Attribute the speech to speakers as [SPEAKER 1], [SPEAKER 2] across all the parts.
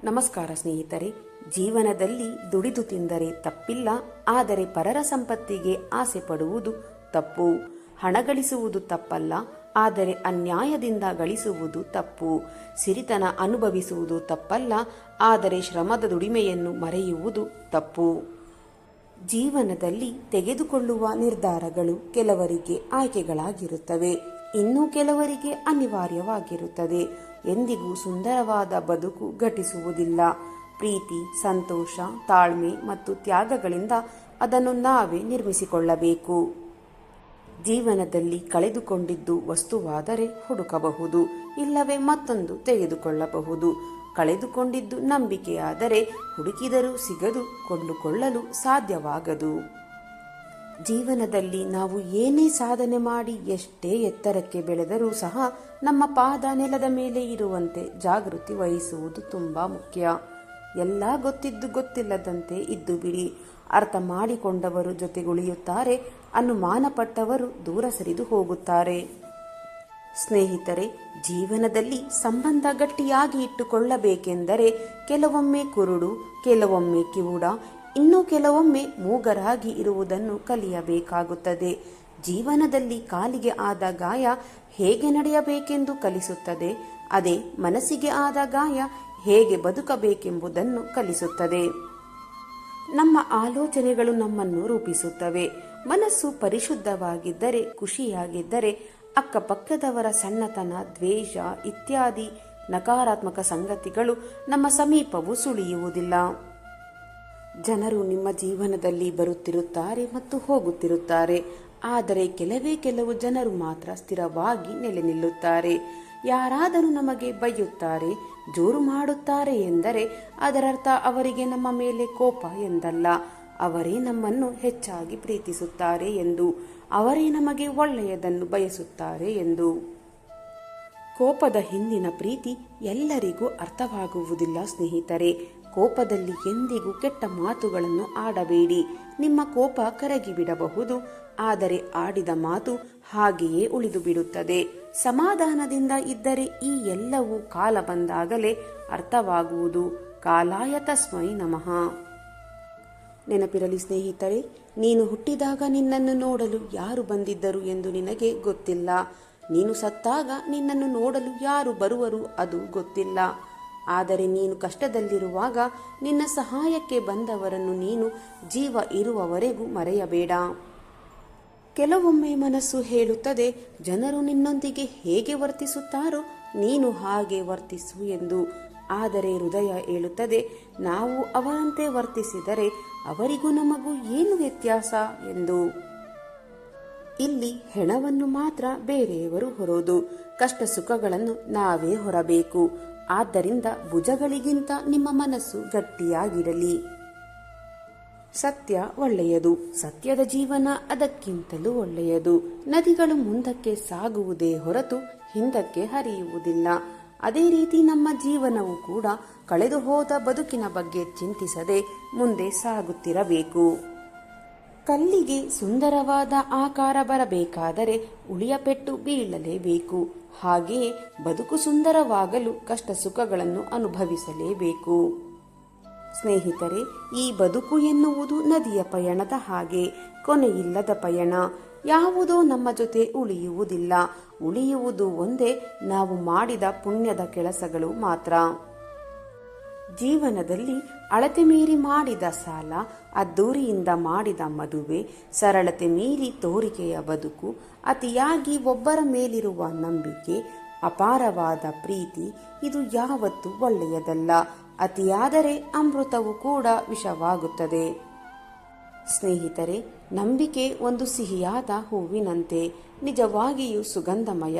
[SPEAKER 1] ನಮಸ್ಕಾರ ಸ್ನೇಹಿತರೆ. ಜೀವನದಲ್ಲಿ ದುಡಿದು ತಿಂದರೆ ತಪ್ಪಿಲ್ಲ, ಆದರೆ ಪರರ ಸಂಪತ್ತಿಗೆ ಆಸೆ ಪಡುವುದು ತಪ್ಪು. ಹಣ ಗಳಿಸುವುದು ತಪ್ಪಲ್ಲ, ಆದರೆ ಅನ್ಯಾಯದಿಂದ ಗಳಿಸುವುದು ತಪ್ಪು. ಸಿರಿತನ ಅನುಭವಿಸುವುದು ತಪ್ಪಲ್ಲ, ಆದರೆ ಶ್ರಮದ ದುಡಿಮೆಯನ್ನು ಮರೆಯುವುದು ತಪ್ಪು. ಜೀವನದಲ್ಲಿ ತೆಗೆದುಕೊಳ್ಳುವ ನಿರ್ಧಾರಗಳು ಕೆಲವರಿಗೆ ಆಯ್ಕೆಗಳಾಗಿರುತ್ತವೆ, ಇನ್ನು ಕೆಲವರಿಗೆ ಅನಿವಾರ್ಯವಾಗಿರುತ್ತದೆ. ಎಂದಿಗೂ ಸುಂದರವಾದ ಬದುಕು ಘಟಿಸುವುದಿಲ್ಲ. ಪ್ರೀತಿ, ಸಂತೋಷ, ತಾಳ್ಮೆ ಮತ್ತು ತ್ಯಾಗಗಳಿಂದ ಅದನ್ನು ನಾವೇ ನಿರ್ಮಿಸಿಕೊಳ್ಳಬೇಕು. ಜೀವನದಲ್ಲಿ ಕಳೆದುಕೊಂಡಿದ್ದು ವಸ್ತುವಾದರೆ ಹುಡುಕಬಹುದು, ಇಲ್ಲವೇ ಮತ್ತೊಂದು ತೆಗೆದುಕೊಳ್ಳಬಹುದು. ಕಳೆದುಕೊಂಡಿದ್ದು ನಂಬಿಕೆಯಾದರೆ ಹುಡುಕಿದರೂ ಸಿಗದು, ಕೊಂಡುಕೊಳ್ಳಲು ಸಾಧ್ಯವಾಗದು. ಜೀವನದಲ್ಲಿ ನಾವು ಏನೇ ಸಾಧನೆ ಮಾಡಿ ಎಷ್ಟೇ ಎತ್ತರಕ್ಕೆ ಬೆಳೆದರೂ ಸಹ ನಮ್ಮ ಪಾದ ನೆಲದ ಮೇಲೆ ಇರುವಂತೆ ಜಾಗೃತಿ ವಹಿಸುವುದು ತುಂಬ ಮುಖ್ಯ. ಎಲ್ಲ ಗೊತ್ತಿದ್ದು ಗೊತ್ತಿಲ್ಲದಂತೆ ಇದ್ದು ಬಿಡಿ. ಅರ್ಥ ಮಾಡಿಕೊಂಡವರು ಜೊತೆಗುಳಿಯುತ್ತಾರೆ, ಅನುಮಾನಪಟ್ಟವರು ದೂರ ಸರಿದು ಹೋಗುತ್ತಾರೆ. ಸ್ನೇಹಿತರೆ, ಜೀವನದಲ್ಲಿ ಸಂಬಂಧ ಗಟ್ಟಿಯಾಗಿ ಇಟ್ಟುಕೊಳ್ಳಬೇಕೆಂದರೆ ಕೆಲವೊಮ್ಮೆ ಕುರುಡು, ಕೆಲವೊಮ್ಮೆ ಕಿವುಡ, ಇನ್ನು ಕೆಲವೊಮ್ಮೆ ಮೂಗರಾಗಿ ಇರುವುದನ್ನು ಕಲಿಯಬೇಕಾಗುತ್ತದೆ. ಜೀವನದಲ್ಲಿ ಕಾಲಿಗೆ ಆದ ಗಾಯ ಹೇಗೆ ನಡೆಯಬೇಕೆಂದು ಕಲಿಸುತ್ತದೆ, ಅದೇ ಮನಸ್ಸಿಗೆ ಆದ ಗಾಯ ಹೇಗೆ ಬದುಕಬೇಕೆಂಬುದನ್ನು ಕಲಿಸುತ್ತದೆ. ನಮ್ಮ ಆಲೋಚನೆಗಳು ನಮ್ಮನ್ನು ರೂಪಿಸುತ್ತವೆ. ಮನಸ್ಸು ಪರಿಶುದ್ಧವಾಗಿದ್ದರೆ, ಖುಷಿಯಾಗಿದ್ದರೆ, ಅಕ್ಕಪಕ್ಕದವರ ಸಣ್ಣತನ, ದ್ವೇಷ ಇತ್ಯಾದಿ ನಕಾರಾತ್ಮಕ ಸಂಗತಿಗಳು ನಮ್ಮ ಸಮೀಪವೂ ಸುಳಿಯುವುದಿಲ್ಲ. ಜನರು ನಿಮ್ಮ ಜೀವನದಲ್ಲಿ ಬರುತ್ತಿರುತ್ತಾರೆ ಮತ್ತು ಹೋಗುತ್ತಿರುತ್ತಾರೆ, ಆದರೆ ಕೆಲವು ಜನರು ಮಾತ್ರ ಸ್ಥಿರವಾಗಿ ನೆಲೆ ನಿಲ್ಲುತ್ತಾರೆ. ಯಾರಾದರೂ ನಮಗೆ ಬೈಯುತ್ತಾರೆ, ಜೋರು ಮಾಡುತ್ತಾರೆ ಎಂದರೆ ಅದರರ್ಥ ಅವರಿಗೆ ನಮ್ಮ ಮೇಲೆ ಕೋಪ ಎಂದಲ್ಲ, ಅವರೇ ನಮ್ಮನ್ನು ಹೆಚ್ಚಾಗಿ ಪ್ರೀತಿಸುತ್ತಾರೆ ಎಂದು, ಅವರೇ ನಮಗೆ ಒಳ್ಳೆಯದನ್ನು ಬಯಸುತ್ತಾರೆ ಎಂದು. ಕೋಪದ ಹಿಂದಿನ ಪ್ರೀತಿ ಎಲ್ಲರಿಗೂ ಅರ್ಥವಾಗುವುದಿಲ್ಲ ಸ್ನೇಹಿತರೆ. ಕೋಪದಲ್ಲಿ ಎಂದಿಗೂ ಕೆಟ್ಟ ಮಾತುಗಳನ್ನು ಆಡಬೇಡಿ. ನಿಮ್ಮ ಕೋಪ ಕರಗಿಬಿಡಬಹುದು, ಆದರೆ ಆಡಿದ ಮಾತು ಹಾಗೆಯೇ ಉಳಿದು ಬಿಡುತ್ತದೆ. ಸಮಾಧಾನದಿಂದ ಇದ್ದರೆ ಈ ಎಲ್ಲವೂ ಕಾಲ ಬಂದಾಗಲೇ ಅರ್ಥವಾಗುವುದು. ಕಾಲಾಯ ತಸ್ಮೈ ನಮಃ. ನೆನಪಿರಲಿ ಸ್ನೇಹಿತರೆ, ನೀನು ಹುಟ್ಟಿದಾಗ ನಿನ್ನನ್ನು ನೋಡಲು ಯಾರು ಬಂದಿದ್ದರು ಎಂದು ನಿನಗೆ ಗೊತ್ತಿಲ್ಲ. ನೀನು ಸತ್ತಾಗ ನಿನ್ನನ್ನು ನೋಡಲು ಯಾರು ಬರುವರು ಅದು ಗೊತ್ತಿಲ್ಲ. ಆದರೆ ನೀನು ಕಷ್ಟದಲ್ಲಿರುವಾಗ ನಿನ್ನ ಸಹಾಯಕ್ಕೆ ಬಂದವರನ್ನು ನೀನು ಜೀವ ಇರುವವರೆಗೂ ಮರೆಯಬೇಡ. ಕೆಲವೊಮ್ಮೆ ಮನಸ್ಸು ಹೇಳುತ್ತದೆ, ಜನರು ನಿನ್ನೊಂದಿಗೆ ಹೇಗೆ ವರ್ತಿಸುತ್ತಾರೋ ನೀನು ಹಾಗೆ ವರ್ತಿಸು ಎಂದು. ಆದರೆ ಹೃದಯ ಹೇಳುತ್ತದೆ, ನಾವು ಅವರಂತೆ ವರ್ತಿಸಿದರೆ ಅವರಿಗೂ ನಮಗೂ ಏನು ವ್ಯತ್ಯಾಸ ಎಂದು. ಇಲ್ಲಿ ಹೆಣವನ್ನು ಮಾತ್ರ ಬೇರೆಯವರು ಹೊರೋದು, ಕಷ್ಟ ಸುಖಗಳನ್ನು ನಾವೇ ಹೊರಬೇಕು. ಆದ್ದರಿಂದ ಭುಜಗಳಿಗಿಂತ ನಿಮ್ಮ ಮನಸ್ಸು ಗಟ್ಟಿಯಾಗಿರಲಿ. ಸತ್ಯ ಒಳ್ಳೆಯದು, ಸತ್ಯದ ಜೀವನ ಅದಕ್ಕಿಂತಲೂ ಒಳ್ಳೆಯದು. ನದಿಗಳು ಮುಂದಕ್ಕೆ ಸಾಗುವುದೇ ಹೊರತು ಹಿಂದಕ್ಕೆ ಹರಿಯುವುದಿಲ್ಲ. ಅದೇ ರೀತಿ ನಮ್ಮ ಜೀವನವು ಕೂಡ ಕಳೆದು ಹೋದ ಬದುಕಿನ ಬಗ್ಗೆ ಚಿಂತಿಸದೆ ಮುಂದೆ ಸಾಗುತ್ತಿರಬೇಕು. ಕಲ್ಲಿಗೆ ಸುಂದರವಾದ ಆಕಾರ ಬರಬೇಕಾದರೆ ಉಳಿಯ ಪೆಟ್ಟು ಬೀಳಲೇಬೇಕು. ಹಾಗೆಯೇ ಬದುಕು ಸುಂದರವಾಗಲು ಕಷ್ಟ ಸುಖಗಳನ್ನು ಅನುಭವಿಸಲೇಬೇಕು. ಸ್ನೇಹಿತರೆ, ಈ ಬದುಕು ಎನ್ನುವುದು ನದಿಯ ಪಯಣದ ಹಾಗೆ, ಕೊನೆಯಿಲ್ಲದ ಪಯಣ. ಯಾವುದೋ ನಮ್ಮ ಜೊತೆ ಉಳಿಯುವುದಿಲ್ಲ. ಉಳಿಯುವುದು ಒಂದೇ, ನಾವು ಮಾಡಿದ ಪುಣ್ಯದ ಕೆಲಸಗಳು ಮಾತ್ರ. ಜೀವನದಲ್ಲಿ ಅಳತೆ ಮೀರಿ ಮಾಡಿದ ಸಾಲ, ಅದ್ದೂರಿಯಿಂದ ಮಾಡಿದ ಮದುವೆ, ಸರಳತೆ ಮೀರಿ ತೋರಿಕೆಯ ಬದುಕು, ಅತಿಯಾಗಿ ಒಬ್ಬರ ಮೇಲಿರುವ ನಂಬಿಕೆ, ಅಪಾರವಾದ ಪ್ರೀತಿ ಇದು ಯಾವತ್ತೂ ಒಳ್ಳೆಯದಲ್ಲ. ಅತಿಯಾದರೆ ಅಮೃತವು ಕೂಡ ವಿಷವಾಗುತ್ತದೆ. ಸ್ನೇಹಿತರೆ, ನಂಬಿಕೆ ಒಂದು ಸಿಹಿಯಾದ ಹೂವಿನಂತೆ, ನಿಜವಾಗಿಯೂ ಸುಗಂಧಮಯ.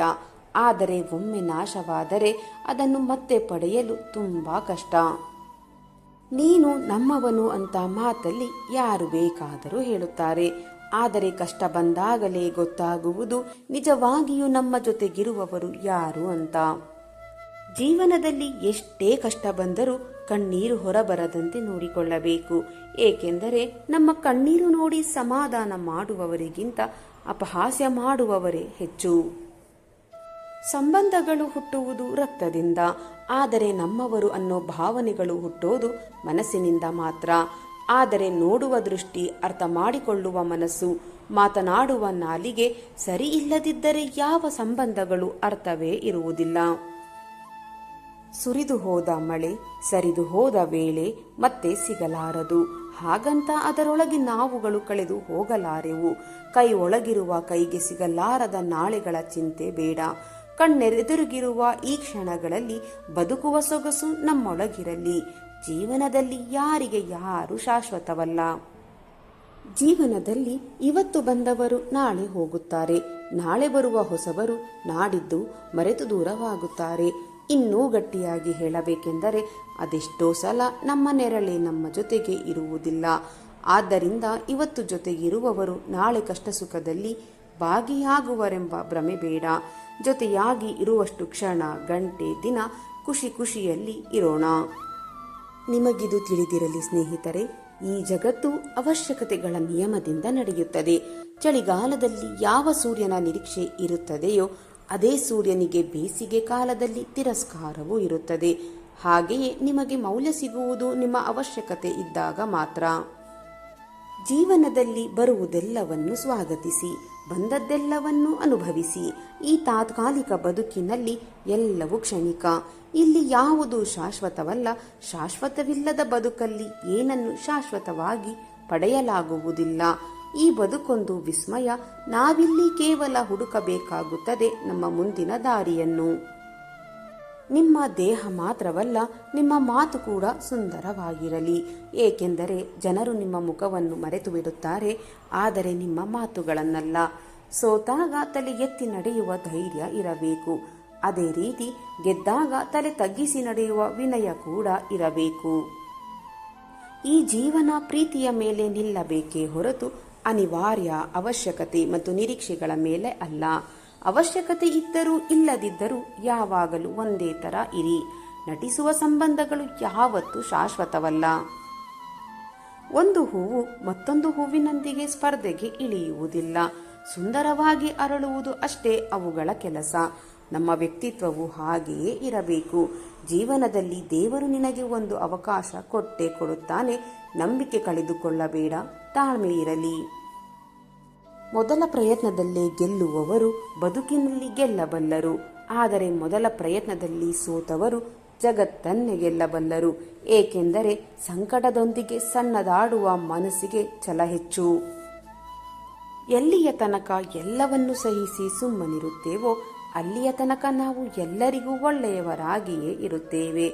[SPEAKER 1] ಆದರೆ ಒಮ್ಮೆ ನಾಶವಾದರೆ ಅದನ್ನು ಮತ್ತೆ ಪಡೆಯಲು ತುಂಬಾ ಕಷ್ಟ. ನೀನು ನಮ್ಮವನು ಅಂತ ಮಾತಲ್ಲಿ ಯಾರು ಬೇಕಾದರೂ ಹೇಳುತ್ತಾರೆ, ಆದರೆ ಕಷ್ಟ ಬಂದಾಗಲೇ ಗೊತ್ತಾಗುವುದು ನಿಜವಾಗಿಯೂ ನಮ್ಮ ಜೊತೆಗಿರುವವರು ಯಾರು ಅಂತ. ಜೀವನದಲ್ಲಿ ಎಷ್ಟೇ ಕಷ್ಟ ಬಂದರೂ ಕಣ್ಣೀರು ಹೊರಬರದಂತೆ ನೋಡಿಕೊಳ್ಳಬೇಕು. ಏಕೆಂದರೆ ನಮ್ಮ ಕಣ್ಣೀರು ನೋಡಿ ಸಮಾಧಾನ ಮಾಡುವವರಿಗಿಂತ ಅಪಹಾಸ್ಯ ಮಾಡುವವರೇ ಹೆಚ್ಚು. ಸಂಬಂಧಗಳು ಹುಟ್ಟುವುದು ರಕ್ತದಿಂದ, ಆದರೆ ನಮ್ಮವರು ಅನ್ನೋ ಭಾವನೆಗಳು ಹುಟ್ಟೋದು ಮನಸ್ಸಿನಿಂದ ಮಾತ್ರ. ಆದರೆ ನೋಡುವ ದೃಷ್ಟಿ, ಅರ್ಥ ಮಾಡಿಕೊಳ್ಳುವ ಮನಸ್ಸು, ಮಾತನಾಡುವ ನಾಲಿಗೆ ಸರಿ ಇಲ್ಲದಿದ್ದರೆ ಯಾವ ಸಂಬಂಧಗಳು ಅರ್ಥವೇ ಇರುವುದಿಲ್ಲ. ಸುರಿದು ಹೋದ ಮಳೆ, ಸರಿದು ಹೋದ ವೇಳೆ ಮತ್ತೆ ಸಿಗಲಾರದು. ಹಾಗಂತ ಅದರೊಳಗೆ ನಾವುಗಳು ಕಳೆದು ಹೋಗಲಾರೆವು. ಕೈ ಒಳಗಿರುವ ಕೈಗೆ ಸಿಗಲಾರದ ನಾಳೆಗಳ ಚಿಂತೆ ಬೇಡ. ಕಣ್ಣೆರೆದುರುಗಿರುವ ಈ ಕ್ಷಣಗಳಲ್ಲಿ ಬದುಕುವ ಸೊಗಸು ನಮ್ಮೊಳಗಿರಲಿ. ಜೀವನದಲ್ಲಿ ಯಾರಿಗೆ ಯಾರು ಶಾಶ್ವತವಲ್ಲ. ಜೀವನದಲ್ಲಿ ಇವತ್ತು ಬಂದವರು ನಾಳೆ ಹೋಗುತ್ತಾರೆ. ನಾಳೆ ಬರುವ ಹೊಸಬರು ನಾಡಿದ್ದು ಮರೆತು ದೂರವಾಗುತ್ತಾರೆ. ಇನ್ನೂ ಗಟ್ಟಿಯಾಗಿ ಹೇಳಬೇಕೆಂದರೆ ಅದೆಷ್ಟೋ ಸಲ ನಮ್ಮ ನೆರಳೆ ನಮ್ಮ ಜೊತೆಗೆ ಇರುವುದಿಲ್ಲ. ಆದ್ದರಿಂದ ಇವತ್ತು ಜೊತೆಗಿರುವವರು ನಾಳೆ ಕಷ್ಟ ಸುಖದಲ್ಲಿ ಭಾಗಿಯಾಗುವರೆಂಬ ಭ್ರಮೆ ಬೇಡ. ಜೊತೆಯಾಗಿ ಇರುವಷ್ಟು ಕ್ಷಣ, ಗಂಟೆ, ದಿನ ಖುಷಿ ಖುಷಿಯಲ್ಲಿ ಇರೋಣ. ನಿಮಗಿದು ತಿಳಿದಿರಲಿ ಸ್ನೇಹಿತರೆ, ಈ ಜಗತ್ತು ಅವಶ್ಯಕತೆಗಳ ನಿಯಮದಿಂದ ನಡೆಯುತ್ತದೆ. ಚಳಿಗಾಲದಲ್ಲಿ ಯಾವ ಸೂರ್ಯನ ನಿರೀಕ್ಷೆ ಇರುತ್ತದೆಯೋ ಅದೇ ಸೂರ್ಯನಿಗೆ ಬೇಸಿಗೆ ಕಾಲದಲ್ಲಿ ತಿರಸ್ಕಾರವೂ ಇರುತ್ತದೆ. ಹಾಗೆಯೇ ನಿಮಗೆ ಮೌಲ್ಯ ಸಿಗುವುದು ನಿಮ್ಮ ಅವಶ್ಯಕತೆ ಇದ್ದಾಗ ಮಾತ್ರ. ಜೀವನದಲ್ಲಿ ಬರುವುದೆಲ್ಲವನ್ನು ಸ್ವಾಗತಿಸಿ, ಬಂದದ್ದೆಲ್ಲವನ್ನು ಅನುಭವಿಸಿ. ಈ ತಾತ್ಕಾಲಿಕ ಬದುಕಿನಲ್ಲಿ ಎಲ್ಲವೂ ಕ್ಷಣಿಕ. ಇಲ್ಲಿ ಯಾವುದೂ ಶಾಶ್ವತವಲ್ಲ. ಶಾಶ್ವತವಿಲ್ಲದ ಬದುಕಲ್ಲಿ ಏನನ್ನು ಶಾಶ್ವತವಾಗಿ ಪಡೆಯಲಾಗುವುದಿಲ್ಲ. ಈ ಬದುಕೊಂದು ವಿಸ್ಮಯ. ನಾವಿಲ್ಲಿ ಕೇವಲ ಹುಡುಕಬೇಕಾಗುತ್ತದೆ ನಮ್ಮ ಮುಂದಿನ ದಾರಿಯನ್ನು. ನಿಮ್ಮ ದೇಹ ಮಾತ್ರವಲ್ಲ, ನಿಮ್ಮ ಮಾತು ಕೂಡ ಸುಂದರವಾಗಿರಲಿ. ಏಕೆಂದರೆ ಜನರು ನಿಮ್ಮ ಮುಖವನ್ನು ಮರೆತು ಬಿಡುತ್ತಾರೆ, ಆದರೆ ನಿಮ್ಮ ಮಾತುಗಳನ್ನಲ್ಲ. ಸೋತಾಗ ತಲೆ ಎತ್ತಿ ನಡೆಯುವ ಧೈರ್ಯ ಇರಬೇಕು. ಅದೇ ರೀತಿ ಗೆದ್ದಾಗ ತಲೆ ತಗ್ಗಿಸಿ ನಡೆಯುವ ವಿನಯ ಕೂಡ ಇರಬೇಕು. ಈ ಜೀವನ ಪ್ರೀತಿಯ ಮೇಲೆ ನಿಲ್ಲಬೇಕೇ ಹೊರತು ಅನಿವಾರ್ಯ, ಅವಶ್ಯಕತೆ ಮತ್ತು ನಿರೀಕ್ಷೆಗಳ ಮೇಲೆ ಅಲ್ಲ. ಅವಶ್ಯಕತೆ ಇದ್ದರೂ ಇಲ್ಲದಿದ್ದರೂ ಯಾವಾಗಲೂ ಒಂದೇ ತರ ಇರಿ. ನಟಿಸುವ ಸಂಬಂಧಗಳು ಯಾವತ್ತೂ ಶಾಶ್ವತವಲ್ಲ. ಒಂದು ಹೂವು ಮತ್ತೊಂದು ಹೂವಿನೊಂದಿಗೆ ಸ್ಪರ್ಧೆಗೆ ಇಳಿಯುವುದಿಲ್ಲ. ಸುಂದರವಾಗಿ ಅರಳುವುದು ಅಷ್ಟೇ ಅವುಗಳ ಕೆಲಸ. ನಮ್ಮ ವ್ಯಕ್ತಿತ್ವವು ಹಾಗೆಯೇ ಇರಬೇಕು. ಜೀವನದಲ್ಲಿ ದೇವರು ನಿನಗೆ ಒಂದು ಅವಕಾಶ ಕೊಟ್ಟೇ ಕೊಡುತ್ತಾನೆ. ನಂಬಿಕೆ ಕಳೆದುಕೊಳ್ಳಬೇಡ, ತಾಳ್ಮೆ ಇರಲಿ. ಮೊದಲ ಪ್ರಯತ್ನದಲ್ಲೇ ಗೆಲ್ಲುವವರು ಬದುಕಿನಲ್ಲಿ ಗೆಲ್ಲಬಲ್ಲರು. ಆದರೆ ಮೊದಲ ಪ್ರಯತ್ನದಲ್ಲಿ ಸೋತವರು ಜಗತ್ತನ್ನೇ ಗೆಲ್ಲಬಲ್ಲರು. ಏಕೆಂದರೆ ಸಂಕಟದೊಂದಿಗೆ ಸಣ್ಣದಾಡುವ ಮನಸ್ಸಿಗೆ ಛಲ ಹೆಚ್ಚು. ಎಲ್ಲಿಯ ತನಕ ಎಲ್ಲವನ್ನು ಸಹಿಸಿ ಸುಮ್ಮನಿರುತ್ತೇವೋ ಅಲ್ಲಿಯ ತನಕ ನಾವು ಎಲ್ಲರಿಗೂ ಒಳ್ಳೆಯವರಾಗಿಯೇ ಇರುತ್ತೇವೆ.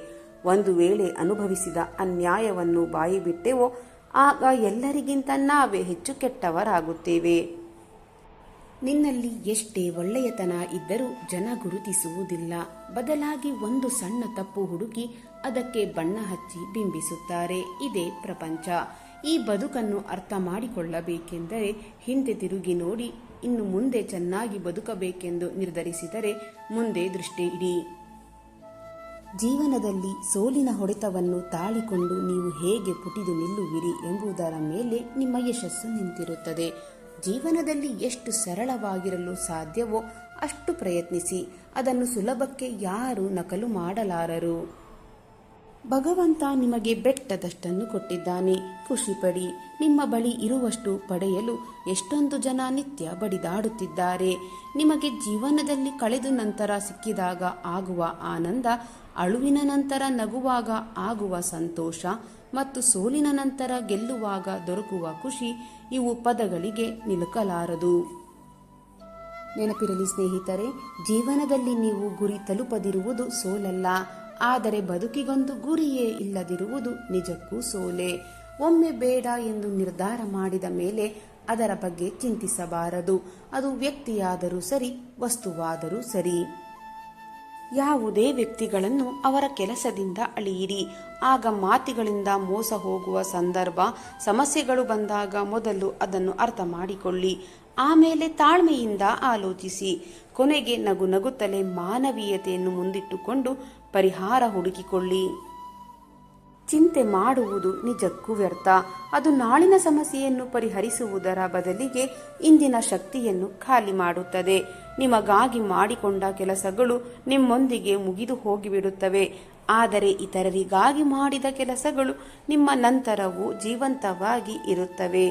[SPEAKER 1] ಒಂದು ವೇಳೆ ಅನುಭವಿಸಿದ ಅನ್ಯಾಯವನ್ನು ಬಾಯಿಬಿಟ್ಟೆವೋ ಆಗ ಎಲ್ಲರಿಗಿಂತ ನಾವೇ ಹೆಚ್ಚು ಕೆಟ್ಟವರಾಗುತ್ತೇವೆ. ನಿನ್ನಲ್ಲಿ ಎಷ್ಟೇ ಒಳ್ಳೆಯತನ ಇದ್ದರೂ ಜನ ಗುರುತಿಸುವುದಿಲ್ಲ. ಬದಲಾಗಿ ಒಂದು ಸಣ್ಣ ತಪ್ಪು ಹುಡುಕಿ ಅದಕ್ಕೆ ಬಣ್ಣ ಹಚ್ಚಿ ಬಿಂಬಿಸುತ್ತಾರೆ. ಇದೇ ಪ್ರಪಂಚ. ಈ ಬದುಕನ್ನು ಅರ್ಥ ಮಾಡಿಕೊಳ್ಳಬೇಕೆಂದರೆ ಹಿಂದೆ ತಿರುಗಿ ನೋಡಿ. ಇನ್ನು ಮುಂದೆ ಚೆನ್ನಾಗಿ ಬದುಕಬೇಕೆಂದು ನಿರ್ಧರಿಸಿದರೆ ಮುಂದೆ ದೃಷ್ಟಿ ಇಡಿ. ಜೀವನದಲ್ಲಿ ಸೋಲಿನ ಹೊಡೆತವನ್ನು ತಾಳಿಕೊಂಡು ನೀವು ಹೇಗೆ ಪುಟಿದು ನಿಲ್ಲುವಿರಿ ಎಂಬುದರ ಮೇಲೆ ನಿಮ್ಮ ಯಶಸ್ಸು ನಿಂತಿರುತ್ತದೆ. ಜೀವನದಲ್ಲಿ ಎಷ್ಟು ಸರಳವಾಗಿರಲು ಸಾಧ್ಯವೋ ಅಷ್ಟು ಪ್ರಯತ್ನಿಸಿ. ಅದನ್ನು ಸುಲಭಕ್ಕೆ ಯಾರೂ ನಕಲು ಮಾಡಲಾರರು. ಭಗವಂತ ನಿಮಗೆ ಬೆಟ್ಟದಷ್ಟನ್ನು ಕೊಟ್ಟಿದ್ದಾನೆ. ಖುಷಿ ಪಡಿ. ನಿಮ್ಮ ಬಳಿ ಇರುವಷ್ಟು ಪಡೆಯಲು ಎಷ್ಟೊಂದು ಜನ ನಿತ್ಯ ಬಡಿದಾಡುತ್ತಿದ್ದಾರೆ. ನಿಮಗೆ ಜೀವನದಲ್ಲಿ ಕಳೆದು ನಂತರ ಸಿಕ್ಕಿದಾಗ ಆಗುವ ಆನಂದ, ಅಳುವಿನ ನಂತರ ನಗುವಾಗ ಆಗುವ ಸಂತೋಷ ಮತ್ತು ಸೋಲಿನ ನಂತರ ಗೆಲ್ಲುವಾಗ ದೊರಕುವ ಖುಷಿ, ಇವು ಪದಗಳಿಗೆ ನಿಲುಕಲಾರದು. ನೆನಪಿರಲಿ ಸ್ನೇಹಿತರೆ, ಜೀವನದಲ್ಲಿ ನೀವು ಗುರಿ ತಲುಪದಿರುವುದು ಸೋಲಲ್ಲ. ಆದರೆ ಬದುಕಿಗೊಂದು ಗುರಿಯೇ ಇಲ್ಲದಿರುವುದು ನಿಜಕ್ಕೂ ಸೋಲೆ. ಒಮ್ಮೆ ಬೇಡ ಎಂದು ನಿರ್ಧಾರ ಮಾಡಿದ ಮೇಲೆ ಅದರ ಬಗ್ಗೆ ಚಿಂತಿಸಬಾರದು. ಅದು ವ್ಯಕ್ತಿಯಾದರೂ ಸರಿ, ವಸ್ತುವಾದರೂ ಸರಿ. ಯಾವುದೇ ವ್ಯಕ್ತಿಗಳನ್ನು ಅವರ ಕೆಲಸದಿಂದ ಅಳೆಯಿರಿ. ಆಗ ಮಾತುಗಳಿಂದ ಮೋಸ ಹೋಗುವ ಸಂದರ್ಭ, ಸಮಸ್ಯೆಗಳು ಬಂದಾಗ ಮೊದಲು ಅದನ್ನು ಅರ್ಥ ಮಾಡಿಕೊಳ್ಳಿ. ಆಮೇಲೆ ತಾಳ್ಮೆಯಿಂದ ಆಲೋಚಿಸಿ. ಕೊನೆಗೆ ನಗು ನಗುತ್ತಲೇ ಮಾನವೀಯತೆಯನ್ನು ಮುಂದಿಟ್ಟುಕೊಂಡು ಪರಿಹಾರ ಹುಡುಕಿಕೊಳ್ಳಿ. ಚಿಂತೆ ಮಾಡುವುದು ನಿಜಕ್ಕೂ ವ್ಯರ್ಥ. ಅದು ನಾಳಿನ ಸಮಸ್ಯೆಯನ್ನು ಪರಿಹರಿಸುವುದರ ಬದಲಿಗೆ ಇಂದಿನ ಶಕ್ತಿಯನ್ನು ಖಾಲಿ ಮಾಡುತ್ತದೆ. ನಿಮಗಾಗಿ ಮಾಡಿಕೊಂಡ ಕೆಲಸಗಳು ನಿಮ್ಮೊಂದಿಗೆ ಮುಗಿದು ಹೋಗಿಬಿಡುತ್ತವೆ. ಆದರೆ ಇತರರಿಗಾಗಿ ಮಾಡಿದ ಕೆಲಸಗಳು ನಿಮ್ಮ ನಂತರವೂ ಜೀವಂತವಾಗಿ ಇರುತ್ತವೆ.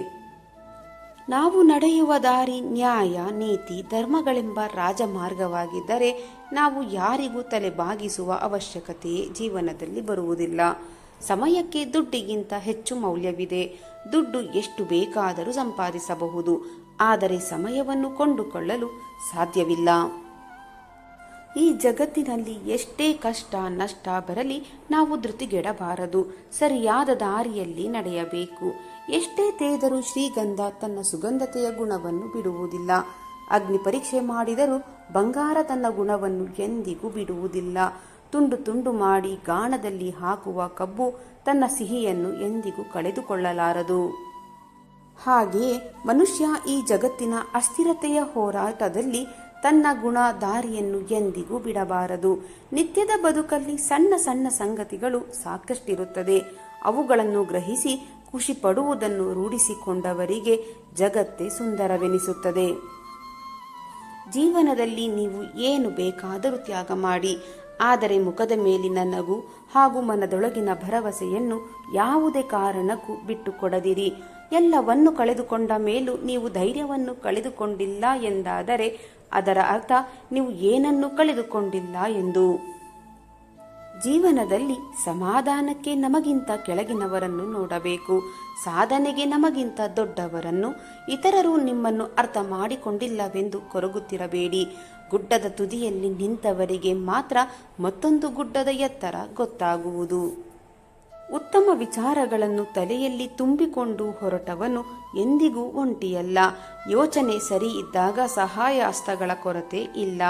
[SPEAKER 1] ನಾವು ನಡೆಯುವ ದಾರಿ ನ್ಯಾಯ, ನೀತಿ, ಧರ್ಮಗಳೆಂಬ ರಾಜಮಾರ್ಗವಾಗಿದ್ದರೆ ನಾವು ಯಾರಿಗೂ ತಲೆಬಾಗಿಸುವ ಅವಶ್ಯಕತೆಯೇ ಜೀವನದಲ್ಲಿ ಬರುವುದಿಲ್ಲ. ಸಮಯಕ್ಕೆ ದುಡ್ಡಿಗಿಂತ ಹೆಚ್ಚು ಮೌಲ್ಯವಿದೆ. ದುಡ್ಡು ಎಷ್ಟು ಬೇಕಾದರೂ ಸಂಪಾದಿಸಬಹುದು, ಆದರೆ ಸಮಯವನ್ನು ಕೊಂಡುಕೊಳ್ಳಲು ಸಾಧ್ಯವಿಲ್ಲ. ಈ ಜಗತ್ತಿನಲ್ಲಿ ಎಷ್ಟೇ ಕಷ್ಟ ನಷ್ಟ ಬರಲಿ ನಾವು ಧೃತಿಗೆಡಬಾರದು. ಸರಿಯಾದ ದಾರಿಯಲ್ಲಿ ನಡೆಯಬೇಕು. ಎಷ್ಟೇ ತೇದರೂ ಶ್ರೀಗಂಧ ತನ್ನ ಸುಗಂಧತೆಯ ಗುಣವನ್ನು ಬಿಡುವುದಿಲ್ಲ. ಅಗ್ನಿ ಪರೀಕ್ಷೆ ಮಾಡಿದರೂ ಬಂಗಾರ ತನ್ನ ಗುಣವನ್ನು ಎಂದಿಗೂ ಬಿಡುವುದಿಲ್ಲ. ತುಂಡು ತುಂಡು ಮಾಡಿ ಗಾಣದಲ್ಲಿ ಹಾಕುವ ಕಬ್ಬು ತನ್ನ ಸಿಹಿಯನ್ನು ಎಂದಿಗೂ ಕಳೆದುಕೊಳ್ಳಲಾರದು. ಹಾಗೆಯೇ ಮನುಷ್ಯ ಈ ಜಗತ್ತಿನ ಅಸ್ಥಿರತೆಯ ಹೋರಾಟದಲ್ಲಿ ತನ್ನ ಗುಣ ದಾರಿಯನ್ನು ಎಂದಿಗೂ ಬಿಡಬಾರದು. ನಿತ್ಯದ ಬದುಕಲ್ಲಿ ಸಣ್ಣ ಸಣ್ಣ ಸಂಗತಿಗಳು ಸಾಕಷ್ಟಿರುತ್ತದೆ. ಅವುಗಳನ್ನು ಗ್ರಹಿಸಿ ಖುಷಿ ಪಡುವುದನ್ನು ರೂಢಿಸಿಕೊಂಡವರಿಗೆ ಜಗತ್ತೇ ಸುಂದರವೆನಿಸುತ್ತದೆ. ಜೀವನದಲ್ಲಿ ನೀವು ಏನು ಬೇಕಾದರೂ ತ್ಯಾಗ ಮಾಡಿ, ಆದರೆ ಮುಖದ ಮೇಲಿನ ನಗು ಹಾಗೂ ಮನದೊಳಗಿನ ಭರವಸೆಯನ್ನು ಯಾವುದೇ ಕಾರಣಕ್ಕೂ ಬಿಟ್ಟುಕೊಡದಿರಿ. ಎಲ್ಲವನ್ನು ಕಳೆದುಕೊಂಡ ಮೇಲೂ ನೀವು ಧೈರ್ಯವನ್ನು ಕಳೆದುಕೊಂಡಿಲ್ಲ ಎಂದಾದರೆ ಅದರ ಅರ್ಥ ನೀವು ಏನನ್ನು ಕಳೆದುಕೊಂಡಿಲ್ಲ ಎಂದು. ಜೀವನದಲ್ಲಿ ಸಮಾಧಾನಕ್ಕೆ ನಮಗಿಂತ ಕೆಳಗಿನವರನ್ನು ನೋಡಬೇಕು, ಸಾಧನೆಗೆ ನಮಗಿಂತ ದೊಡ್ಡವರನ್ನು. ಇತರರು ನಿಮ್ಮನ್ನು ಅರ್ಥ ಮಾಡಿಕೊಂಡಿಲ್ಲವೆಂದು ಕೊರಗುತ್ತಿರಬೇಡಿ. ಗುಡ್ಡದ ತುದಿಯಲ್ಲಿ ನಿಂತವರಿಗೆ ಮಾತ್ರ ಮತ್ತೊಂದು ಗುಡ್ಡದ ಎತ್ತರ ಗೊತ್ತಾಗುವುದು. ಉತ್ತಮ ವಿಚಾರಗಳನ್ನು ತಲೆಯಲ್ಲಿ ತುಂಬಿಕೊಂಡು ಹೊರಟವನು ಎಂದಿಗೂ ಒಂಟಿಯಲ್ಲ. ಯೋಚನೆ ಸರಿ ಇದ್ದಾಗ ಸಹಾಯ ಹಸ್ತಗಳ ಕೊರತೆ ಇಲ್ಲ.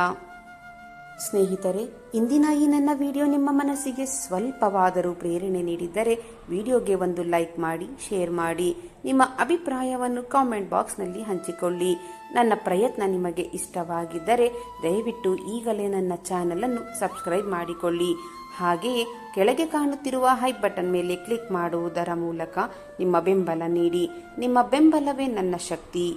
[SPEAKER 1] ಸ್ನೇಹಿತರೆ, ಇಂದಿನ ಈ ನನ್ನ ವಿಡಿಯೋ ನಿಮ್ಮ ಮನಸ್ಸಿಗೆ ಸ್ವಲ್ಪವಾದರೂ ಪ್ರೇರಣೆ ನೀಡಿದ್ದರೆ ವಿಡಿಯೋಗೆ ಒಂದು ಲೈಕ್ ಮಾಡಿ, ಶೇರ್ ಮಾಡಿ. ನಿಮ್ಮ ಅಭಿಪ್ರಾಯವನ್ನು ಕಾಮೆಂಟ್ ಬಾಕ್ಸ್ನಲ್ಲಿ ಹಂಚಿಕೊಳ್ಳಿ. ನನ್ನ ಪ್ರಯತ್ನ ನಿಮಗೆ ಇಷ್ಟವಾಗಿದ್ದರೆ ದಯವಿಟ್ಟು ಈಗಲೇ ನನ್ನ ಚಾನಲನ್ನು ಸಬ್ಸ್ಕ್ರೈಬ್ ಮಾಡಿಕೊಳ್ಳಿ. ಹಾಗೆಯೇ ಕೆಳಗೆ ಕಾಣುತ್ತಿರುವ ಹೈ ಬಟನ್ ಮೇಲೆ ಕ್ಲಿಕ್ ಮಾಡುವುದರ ಮೂಲಕ ನಿಮ್ಮ ಬೆಂಬಲ ನೀಡಿ. ನಿಮ್ಮ ಬೆಂಬಲವೇ ನನ್ನ ಶಕ್ತಿ.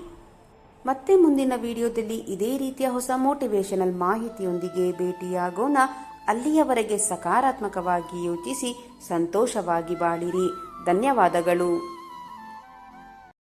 [SPEAKER 1] ಮತ್ತೆ ಮುಂದಿನ ವಿಡಿಯೋದಲ್ಲಿ ಇದೇ ರೀತಿಯ ಹೊಸ ಮೋಟಿವೇಶನಲ್ ಮಾಹಿತಿಯೊಂದಿಗೆ ಭೇಟಿಯಾಗೋಣ. ಅಲ್ಲಿಯವರೆಗೆ ಸಕಾರಾತ್ಮಕವಾಗಿ ಯೋಚಿಸಿ ಸಂತೋಷವಾಗಿ ಬಾಳಿರಿ. ಧನ್ಯವಾದಗಳು.